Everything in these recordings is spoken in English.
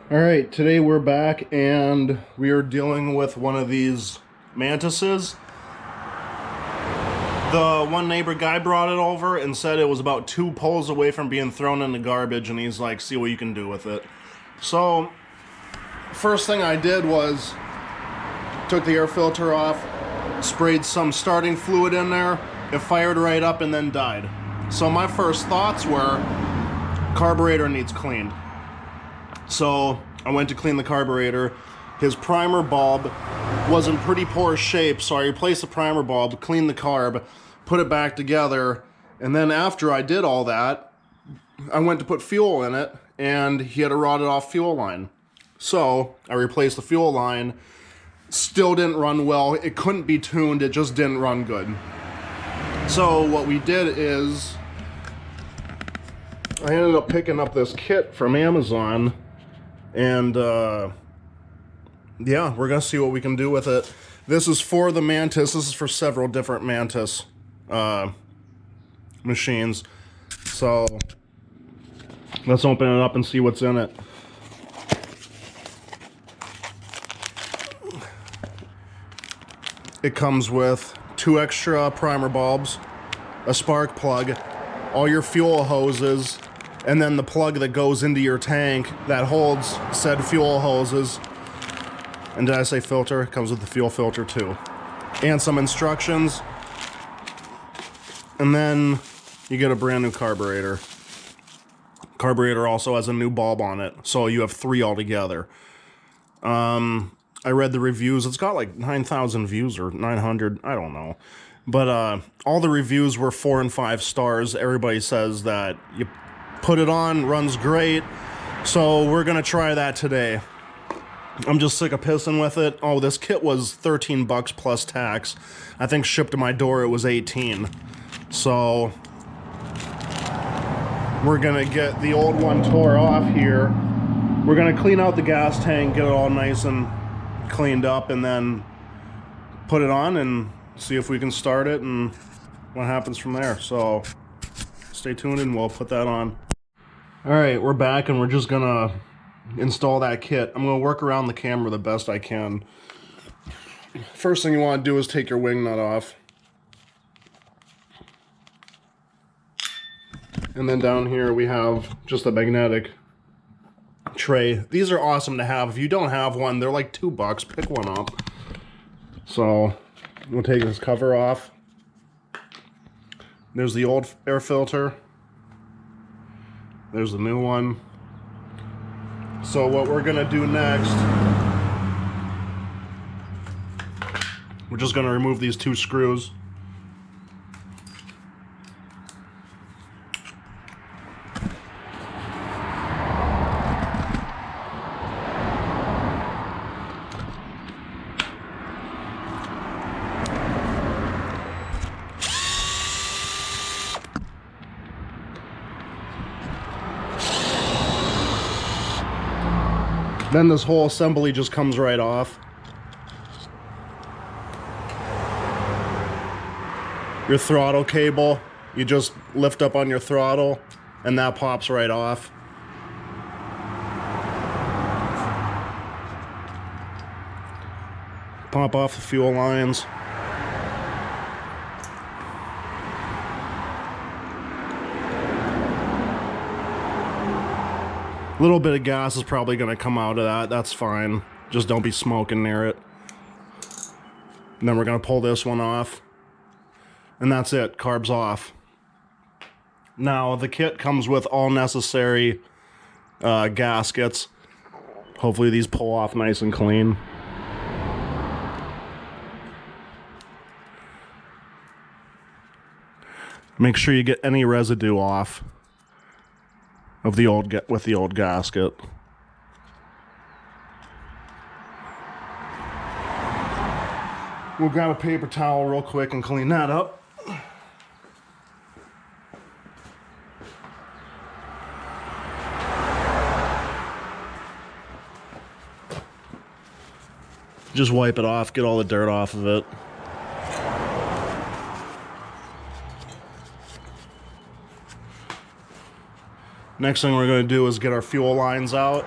All right, today we're back and we are dealing with one of these mantises. The one neighbor guy brought it over and said it was about 2 poles away from being thrown in the garbage, and he's like, see what you can do with it. So, first thing I did was took the air filter off, sprayed some starting fluid in there, it fired right up and then died. So my first thoughts were, carburetor needs cleaned. So I went to clean the carburetor. His primer bulb was in pretty poor shape, so I replaced the primer bulb, cleaned the carb, put it back together, and then after I did all that, I went to put fuel in it, and he had a rotted off fuel line. So I replaced the fuel line. Still didn't run well. It couldn't be tuned. It just didn't run good. So what we did is I ended up picking up this kit from Amazon. And, yeah, we're going to see what we can do with it. This is for the mantis. This is for several different mantis machines. So, let's open it up and see what's in it. It comes with 2 extra primer bulbs, a spark plug, all your fuel hoses, and then the plug that goes into your tank that holds said fuel hoses. And did I say filter? It comes with the fuel filter too. And some instructions. And then you get a brand new carburetor. Carburetor also has a new bulb on it, so you have 3 altogether. I read the reviews. It's got like 9,000 views or 900, I don't know. But all the reviews were 4 and 5 stars. Everybody says that you put it on, runs great. So we're gonna try that today. I'm just sick of pissing with it. Oh, this kit was 13 bucks plus tax. I think shipped to my door it was 18. So we're gonna get the old one tore off here. We're gonna clean out the gas tank, get it all nice and cleaned up, and then put it on and see if we can start it and what happens from there. So stay tuned and we'll put that on. All right, we're back and we're just gonna install that kit. I'm gonna work around the camera the best I can. First thing you want to do is take your wing nut off. And then down here we have just a magnetic tray. These are awesome to have. If you don't have one, they're like $2. Pick one up. So we'll take this cover off. There's the old air filter. There's the new one. So what we're gonna do next, we're just gonna remove these 2 screws. Then this whole assembly just comes right off. Your throttle cable, you just lift up on your throttle and that pops right off. Pop off the fuel lines. A little bit of gas is probably going to come out of that. That's fine. Just don't be smoking near it. And then we're going to pull this one off. And that's it. Carb's off. Now, the kit comes with all necessary gaskets. Hopefully these pull off nice and clean. Make sure you get any residue off of the old with the old gasket. We'll grab a paper towel real quick and clean that up. Just wipe it off, get all the dirt off of it. Next thing we're going to do is get our fuel lines out.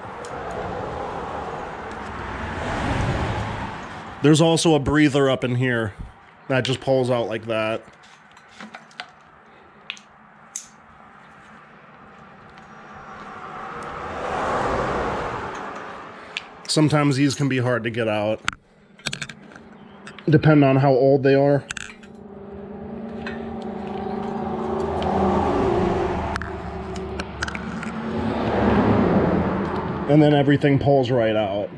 There's also a breather up in here that just pulls out like that. Sometimes these can be hard to get out, depending on how old they are. And then everything pulls right out.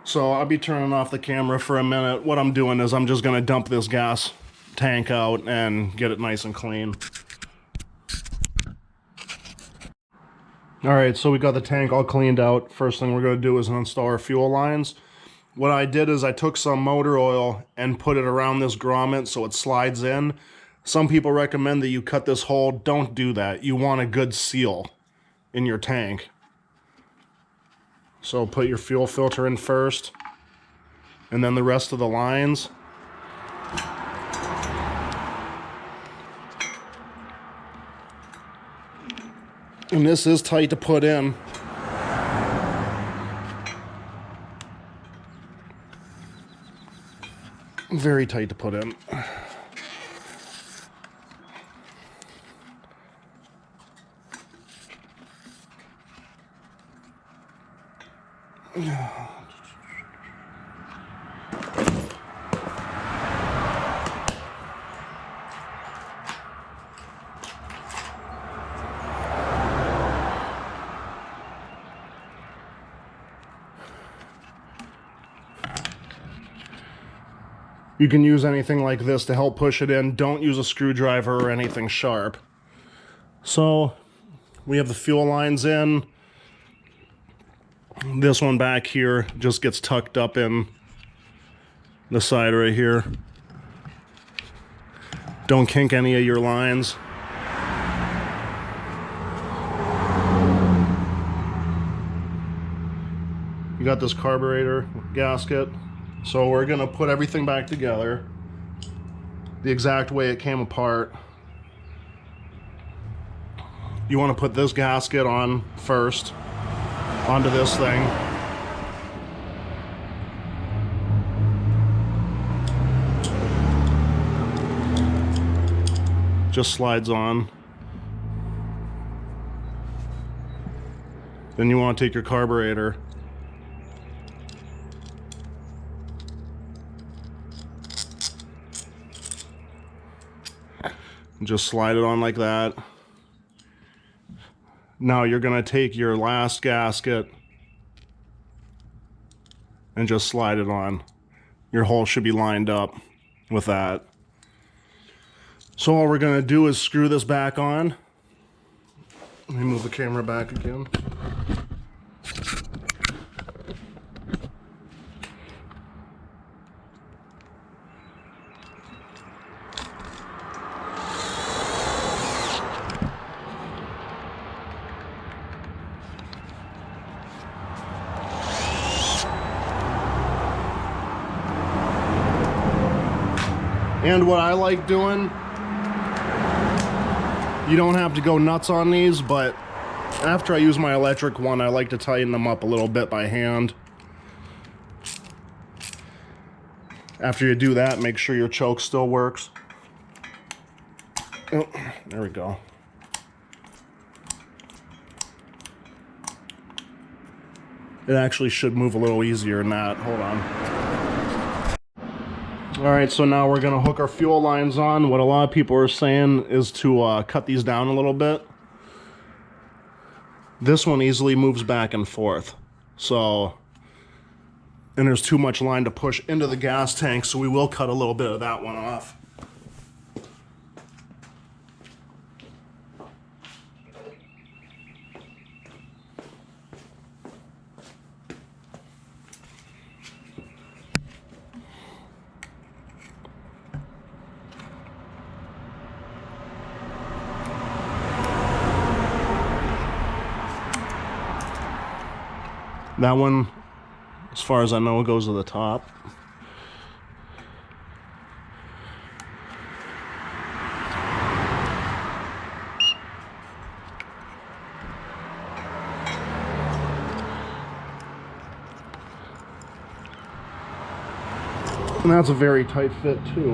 So I'll be turning off the camera for a minute. What I'm doing is I'm just gonna dump this gas tank out and get it nice and clean. All right, so we got the tank all cleaned out. First thing we're gonna do is install our fuel lines. What I did is I took some motor oil and put it around this grommet so it slides in. Some people recommend that you cut this hole. Don't do that. You want a good seal in your tank. So put your fuel filter in first, and then the rest of the lines. And this is tight to put in. Very tight to put in. You can use anything like this to help push it in. Don't use a screwdriver or anything sharp. So we have the fuel lines in. This one back here just gets tucked up in the side right here. Don't kink any of your lines. You got this carburetor gasket. So we're gonna put everything back together the exact way it came apart. You wanna put this gasket on first, onto this thing. Just slides on. Then you wanna take your carburetor, just slide it on like that. Now you're gonna take your last gasket and just slide it on. Your hole should be lined up with that. So all we're gonna do is screw this back on. Let me move the camera back again. And what I like doing, you don't have to go nuts on these, but after I use my electric one, I like to tighten them up a little bit by hand. After you do that, make sure your choke still works. Oh, there we go. It actually should move a little easier than that. Hold on. All right, so now we're gonna hook our fuel lines on. What a lot of people are saying is to cut these down a little bit. This one easily moves back and forth. So, and there's too much line to push into the gas tank, so we will cut a little bit of that one off. That one, as far as I know, goes to the top. And that's a very tight fit too.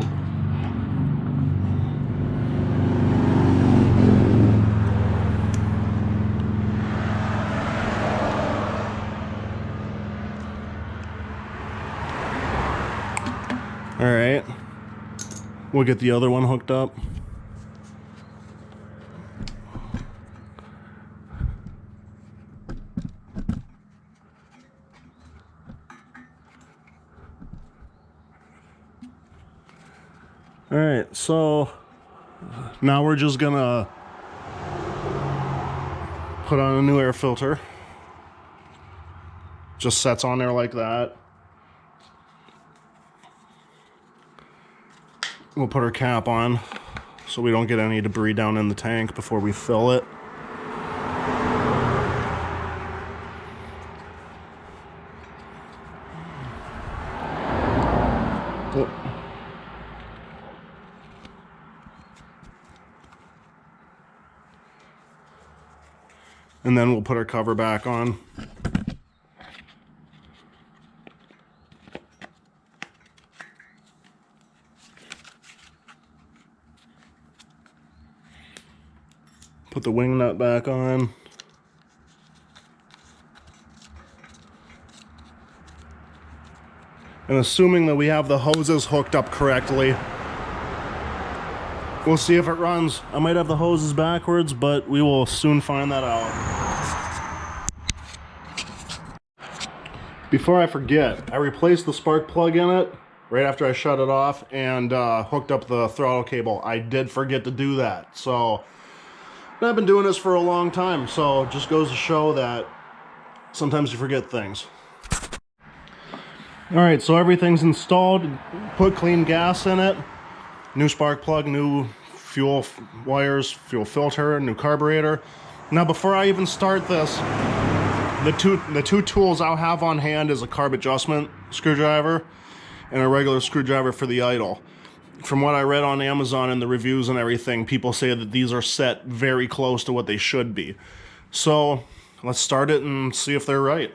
All right, we'll get the other one hooked up. All right, so now we're just gonna put on a new air filter. Just sets on there like that. We'll put our cap on so we don't get any debris down in the tank before we fill it. Oh. And then we'll put our cover back on. Put the wing nut back on. And assuming that we have the hoses hooked up correctly, we'll see if it runs. I might have the hoses backwards, but we will soon find that out. Before I forget, I replaced the spark plug in it right after I shut it off and hooked up the throttle cable. I did forget to do that. So I've been doing this for a long time, so it just goes to show that sometimes you forget things. All right, so everything's installed. Put clean gas in it. New spark plug, new fuel wires, fuel filter, new carburetor. Now, before I even start this, the two tools I'll have on hand is a carb adjustment screwdriver and a regular screwdriver for the idle. From what I read on Amazon and the reviews and everything, people say that these are set very close to what they should be. So let's start it and see if they're right.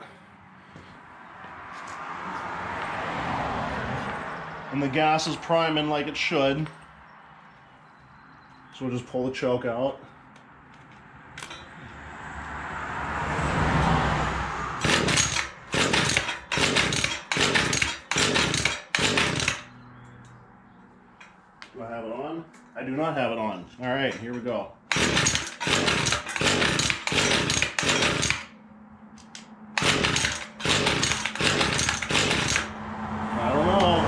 And the gas is priming like it should. So we'll just pull the choke out. Do I have it on? I do not have it on. All right, here we go. I don't know.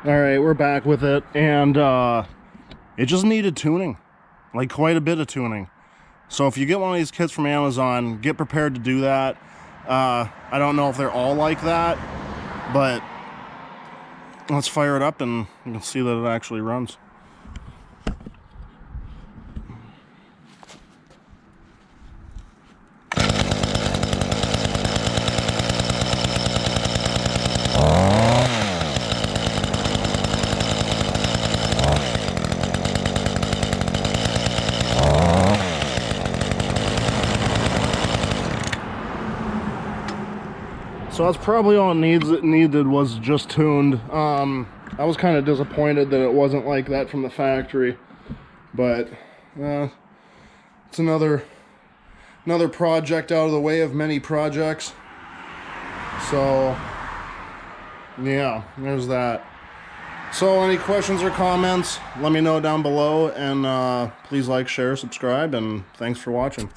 All right, we're back with it, and it just needed tuning, like quite a bit of tuning. So if you get one of these kits from Amazon, get prepared to do that. I don't know if they're all like that, but let's fire it up and you can see that it actually runs. So that's probably all it needed was just tuned. I was kind of disappointed that it wasn't like that from the factory, but it's another project out of the way of many projects. So yeah, there's that. So any questions or comments, let me know down below, and please like, share, subscribe, and thanks for watching.